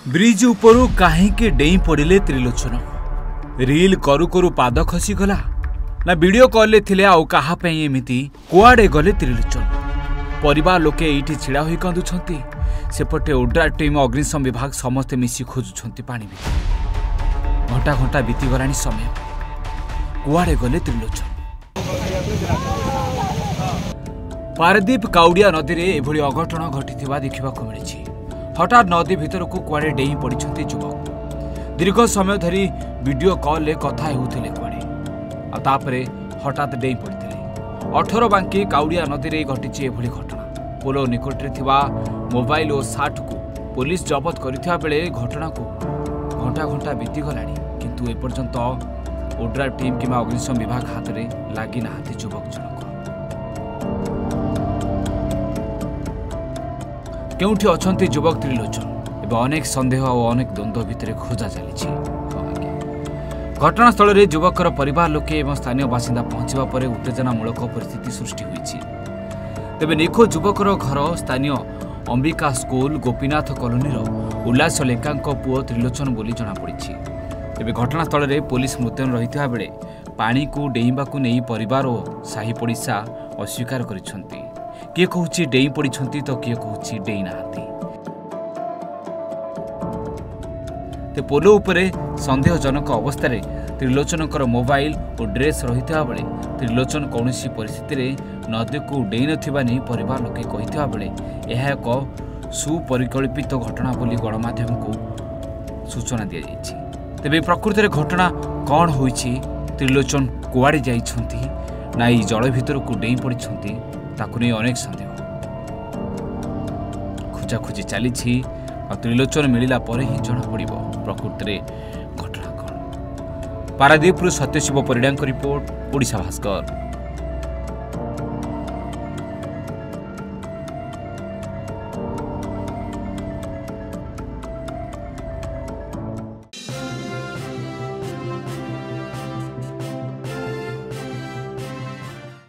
Bridge उपरू काहींके डेई पड़िले Trilochan reel करू करू पाद खसीगला ना वीडियो कॉल थिले आउ कहा एमिति कुआडे गले त्रिलोचन परिवार लोके एठी छिड़ा होई कांदुछंती सेपटे ओड्रा टीम अग्निशम विभाग समस्ते मिसी खोजुछंती पानी भी घंटा घंटा बीती गलानी समय कुआडे गले त्रिलोचन पारदीप काउडिया नदी रे एभली अघटन घटिथिबा देखिबाकू मिलिछि। हठात नदी भितर को कुआडे डेई पड़िछंती युवक दीर्घ समय धरी वीडियो कॉल ले कथा हेउथिले कुआडे आ तापरे हठात डेई पड़िथिले। 18 बांकी काउडिया नदी रे घटिछि एभली घटना। पोलो निकट रे थिबा मोबाइल और सार्ट को पुलिस जबत करिथिबा बेले घटना को घंटा घंटा बीती गलानी किंतु एपर्यंत ओड्रा टीम किमा अग्निशम विभाग हाथ रे लागि नाहाती युवक जनक। केउठी अछंती युवक त्रिलोचन एवं अनेक संदेह और अनेक द्वंद्व भितर खोजा चली। घटनास्थल में युवकर परिवार लोके एवं स्थानीय बासिंदा पहुंचवा पर उत्तेजनामूलक परिस्थिति सृष्टि होईछि। तेबे निखोज युवकर घर स्थानीय अंबिका स्कूल गोपीनाथ कॉलोनी उल्लास लेखा पुओ त्रिलोचन बोली जनापड़ी। तेबे घटनास्थल में पुलिस मुतयन रही बेले पानी को डेइबाकू नहीं परिवार और साही पड़िशा अस्वीकार करिसेंती। किए कहूची डेई पड़िछंती तो किए कहूची डेई नाहाती। ते पोलो उपरे संदेहजनक अवस्था त्रिलोचनकर मोबाइल और ड्रेस रही बेले त्रिलोचन कौन परिस्थिति रे नदी को डेई नथिबा नहीं परिवार लोके कहिथिबा बेले यह एक सुपरिकल्पित घटना बोली गणमाध्यम को सूचना दी जाइछि। तेबे प्रकृति घटना कौन होइछि त्रिलोचन कुआडे जाइछंती ना ई जल भितर को डेई पड़िछंती ताकू नहीं अनेक संदेह खोजाखोजी चली। त्रिलोचन मिलला पर ही जना पड़िबो प्रकृति घटना कौन। पारादीप सत्यशिव परिडा रिपोर्ट ओडिशा भास्कर।